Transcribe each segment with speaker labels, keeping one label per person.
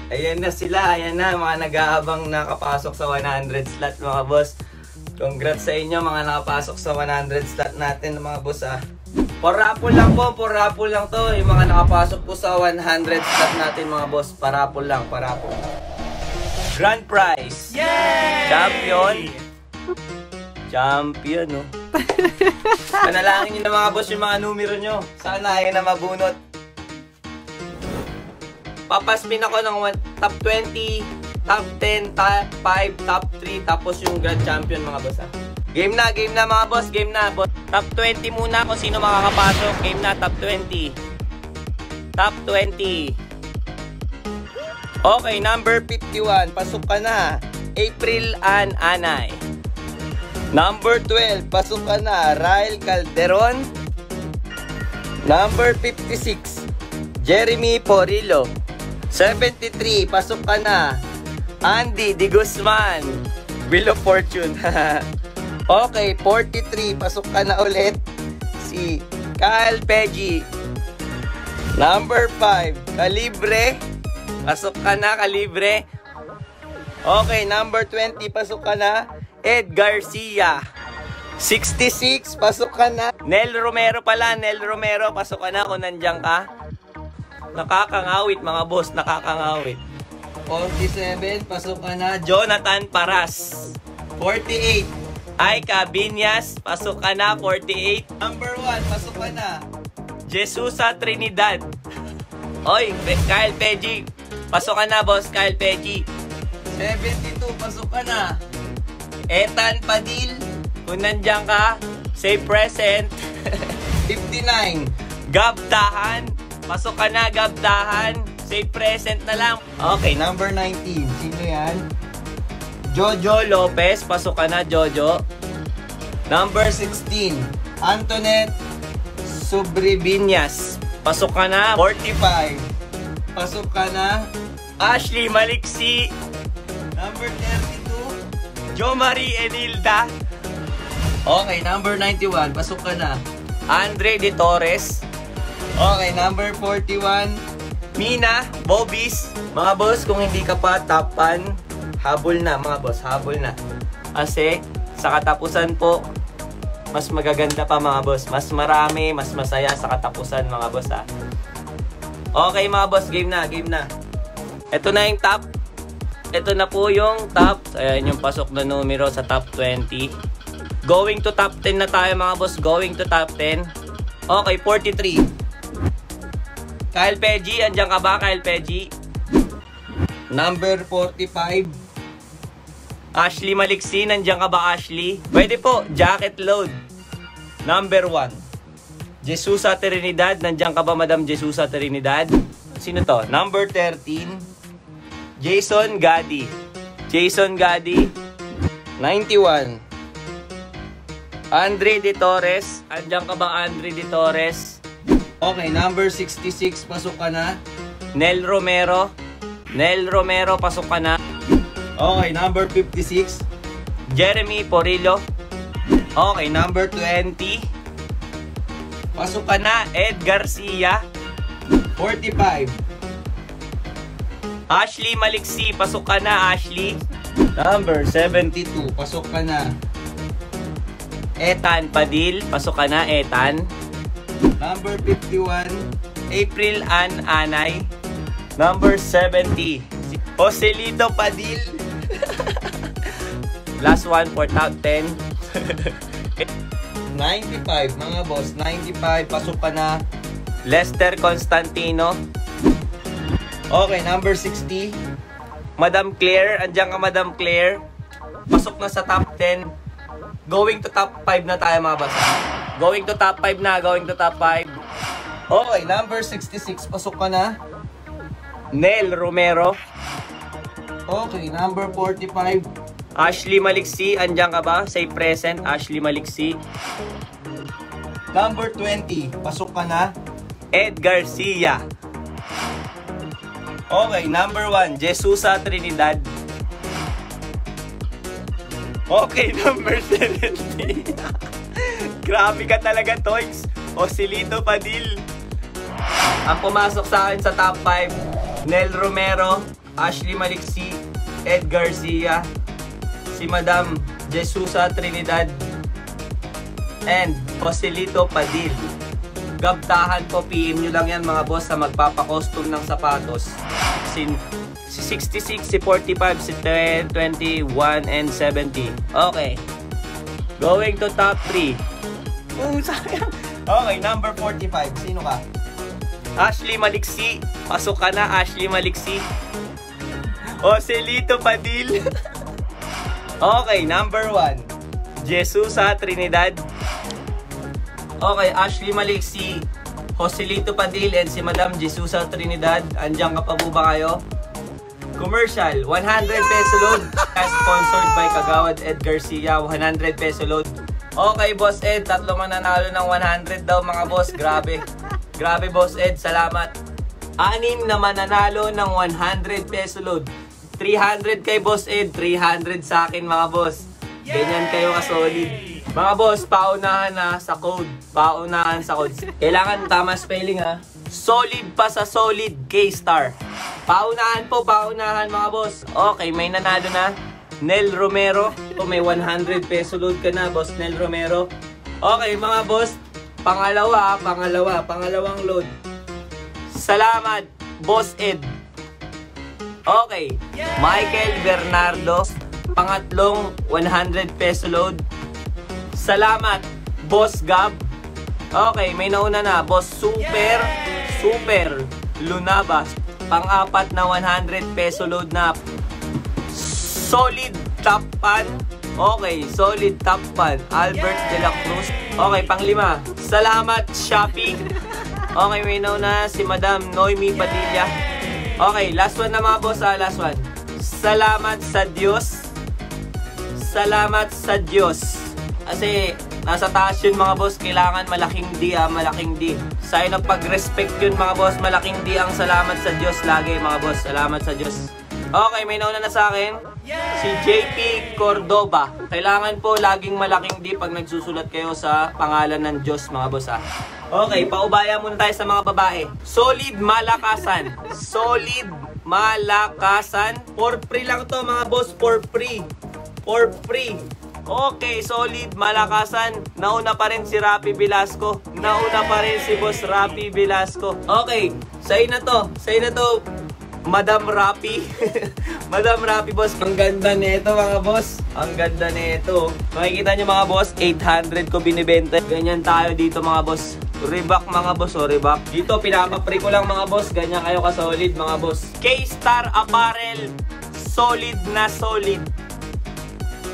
Speaker 1: Ayan na sila, ayan na, mga nag-aabang nakapasok sa 100 slot mga boss. Congrats sa inyo mga nakapasok sa 100 slot natin mga boss ah. For raffle lang po, for raffle lang to. Yung mga nakapasok po sa 100 slot natin mga boss, paraffle lang, paraffle. Grand prize! Yay! Champion! Champion, no? Panalangin nyo na mga boss yung mga numero nyo. Sana ayun na mabunot. Papaspin ako ng top 20, top 10, top 5, top 3, tapos yung grand champion mga boss ah. Game na mga boss, game na. Top 20 muna kung sino makakapasok. Game na, top 20. Top 20. Okay, number 51. Pasok ka na. April Ann Anay. Number 12. Pasok ka na. Rael Calderon. Number 56. Jeremy Porillo. 73. Pasok ka na. Andy Di Guzman. Wheel of Fortune. Okay, 43. Pasok ka na ulit. Si Kyle Peggy. Number 5. Calibre. Pasok ka na, Calibre. Okay, number 20. Pasok ka na. Ed Garcia. 66. Pasok ka na. Nel Romero pala. Nel Romero. Pasok ka na kung nandiyan ka. Nakakangawit mga boss. Nakakangawit. 47. Pasok ka na. Jonathan Paras. 48. Aika Binyas, pasok ka na, 48. Number 1, pasok ka na. Jesusa Trinidad. Oy, Kyle Peggy. Pasok ka na, boss, Kyle Peggy. 72, pasok ka na. Ethan Padil, kung nandiyan ka, say present. 59. Gabdahan, pasok ka na, Gabdahan. Say present na lang. Okay, number 19. Sino yan? Jojo Lopez, pasok ka na, Jojo. Number 16, Antoinette Subribiñas, pasok ka na. 45, pasok ka na. Ashley Maliksi. Number 32, Jo Marie Enilda. Okay, number 91, pasok ka na. Andre De Torres. Okay, number 41, Mina Bobis. Mga boss, kung hindi ka pa top 1, habol na mga boss, habol na. Kasi sa katapusan po, mas magaganda pa mga boss. Mas marami, mas masaya sa katapusan mga boss ha. Okay mga boss, game na, game na. Ito na yung top. Ito na po yung top. Ayan yung pasok na numero sa top 20. Going to top 10 na tayo mga boss. Going to top 10. Okay, 43. Kyle Peggy, andyan ka ba Kyle Peggy? Number 45. Ashley Maliksi, nandiyan ka ba Ashley? Pwede po, Jacket Load. Number 1. Jesusa Trinidad, nandiyan ka ba Madam Jesusa Trinidad? Sino to? Number 13. Jason Gadi. Jason Gadi. 91. Andre De Torres, andyan ka ba Andre De Torres? Okay, number 66, pasok ka na. Nel Romero. Nel Romero, pasok ka na. Okay, number 56. Jeremy Porillo. Okay, number 20. Pasok ka na. Ed Garcia. 45. Ashley Maliksi. Pasok ka na, Ashley. Number 72. Pasok ka na. Ethan Padil. Pasok ka na, Ethan. Number 51. April Ann Anay. Number 70. Joselito Padil. Last one for top 10. 95 mga boss, 95, pasok ka na. Lester Constantino. Okay, number 60. Madam Claire, andyan ka Madam Claire. Pasok na sa top 10. Going to top 5 na tayo mga boss. Going to top 5 na, going to top 5. Okay, number 66, pasok ka na. Nel Romero. Okay, number 45. Ashley Maliksi, andyan ka ba? Say present, Ashley Maliksi. Number 20, pasok ka na. Ed Garcia. Okay, number 1, Jesusa Trinidad. Okay, number 70. Grabe ka talaga, Toys. Joselito Padil. Ang pumasok sa akin sa top 5, Nel Romero, Ashley Maliksi, Ed Garcia, si Madam Jesusa Trinidad, and Joselito Padil. Gabtahan po, PM nyo lang yan mga boss sa magpapakostum ng sapatos. Si 66, si 45, si 10, 21, and 70. Okay. Going to top 3. Sayang. Okay, number 45. Sino ka? Ashley Maliksi. Pasok ka na, Ashley Maliksi. Joselito Padil. Okay, number 1. Jesusa Trinidad. Okay, Ashley Maliksi, Joselito Padil, and si Madam Jesusa Trinidad. Andiyan ka pa po ba kayo? Commercial, 100 peso load. Sponsored by Kagawad Ed Garcia, 100 peso load. Okay, Boss Ed, tatlo mananalo ng 100 daw mga boss. Grabe. Grabe, Boss Ed, salamat. 6 na mananalo ng 100 peso load. 300 kay Boss Ed, 300 sa akin mga boss. Ganyan kayo ka-solid. Mga boss, paunahan na sa code. Paunahan sa code. Kailangan tama spelling ha. Solid pa sa solid, K-Star. Paunahan po, paunahan mga boss. Okay, may nanalo na. Nel Romero. O, may 100 peso load ka na, Boss Nel Romero. Okay, mga boss. Pangalawang load. Salamat, Boss Ed. Okay, Michael Bernardo. Pangatlong 100 peso load. Salamat, Boss Gab. Okay, may nauna na. Boss Super Lunabas. Pang-apat na 100 peso load na. Solid top pan. Okay, solid top pan. Albert De La Cruz. Okay, pang-5. Salamat, Shopee. Okay, may nauna si Madam Noemi Padilla. Okay, last one na mga boss ha. Last one. Salamat sa Diyos. Salamat sa Diyos. Kasi nasa taas yun mga boss, kailangan malaking D ha, malaking D. Sign of pag-respect yun mga boss, malaking D ang salamat sa Diyos lagi mga boss, salamat sa Diyos. Okay, may nauna na sa akin, si JP Cordoba. Kailangan po laging malaking D pag nagsusulat kayo sa pangalan ng Diyos mga boss ha. Okay, paubaya muna tayo sa mga babae. Solid Malakasan. Solid Malakasan. For free lang to mga boss, for free. For free. Okay, Solid Malakasan. Nauna pa rin si Rapi Velasco. Nauna pa rin si Boss Rapi Velasco. Okay, sa'yo na to. Sa'yo na to, Madam Rapi. Madam Rapi, boss. Ang ganda nito mga boss. Ang ganda nito. Makikita nyo mga boss, 800 ko binibenta. Ganyan tayo dito mga boss. Reebok mga boss, o Reebok. Dito, pinapapre ko lang mga boss. Ganyan kayo ka-solid mga boss. K-Star Apparel. Solid na solid.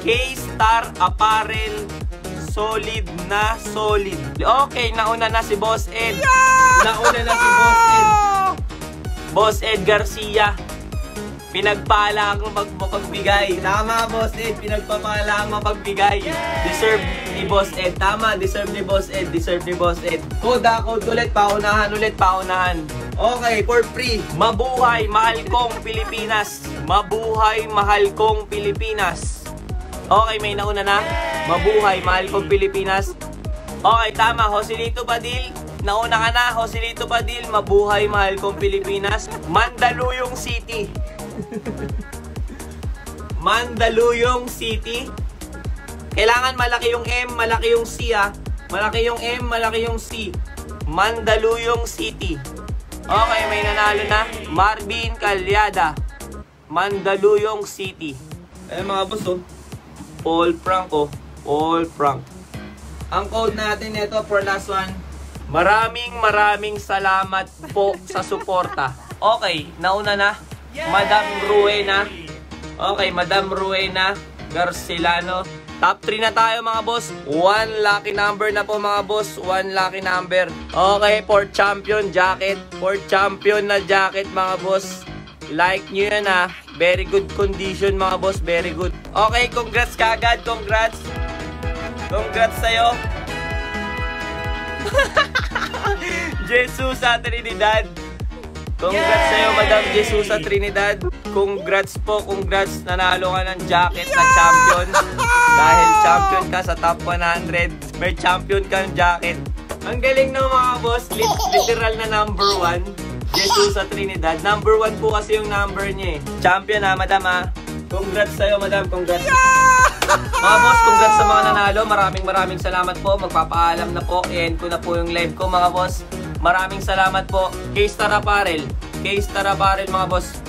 Speaker 1: K-Star Apparel, solid na solid. Okay, nauna na si Boss Ed. Nauna na si Boss Ed. Boss Ed Garcia. Pinagpala ang mapagbigay. Tama, Boss Ed. Pinagpapala ang mapagbigay. Deserve ni Boss Ed. Tama, deserve ni Boss Ed. Deserve ni Boss Ed. Code ulit. Paunahan ulit. Paunahan. Okay, for free. Mabuhay, mahal kong Pilipinas. Mabuhay, mahal kong Pilipinas. Okay, may nauna na. Mabuhay, mahal kong Pilipinas. Okay, tama. Joselito Padil. Nauna ka na. Joselito Padil. Mabuhay, mahal kong Pilipinas. Mandaluyong City. Mandaluyong City. Kailangan malaki yung M, malaki yung C ha. Malaki yung M, malaki yung C. Mandaluyong City. Okay, may nanalo na. Marvin Calyada. Mandaluyong City. Ayun mga boss oh. All Franco, all Frank. Ang code natin ito for last one. Maraming salamat po sa suporta. Okay, nauna na. Madam Ruena. Okay, Madam Ruena Garcilano. Top 3 na tayo mga boss. 1 lucky number na po mga boss. 1 lucky number. Okay, for champion jacket. For champion na jacket mga boss. Like nyo yan ha. Very good condition mga boss. Very good. Okay, congrats kagad. Congrats. Congrats sa'yo. Jesusa Trinidad. Congrats sa'yo, Madam Jesusa Trinidad. Congrats po. Congrats. Nanalo ka ng jacket na champion. Dahil champion ka sa top 100. May champion ka ng jacket. Ang galing ng mga boss. Literal na number 1. Jesus sa Trinidad. Number 1 po kasi yung number niya eh. Champion ha, madam ha. Congrats sa'yo, madam. Congrats. Mga boss, congrats sa mga nanalo. Maraming salamat po. Magpapaalam na po. I-end ko na po yung live ko, mga boss. Maraming salamat po. K-Star Apparel. K-Star Apparel, mga boss.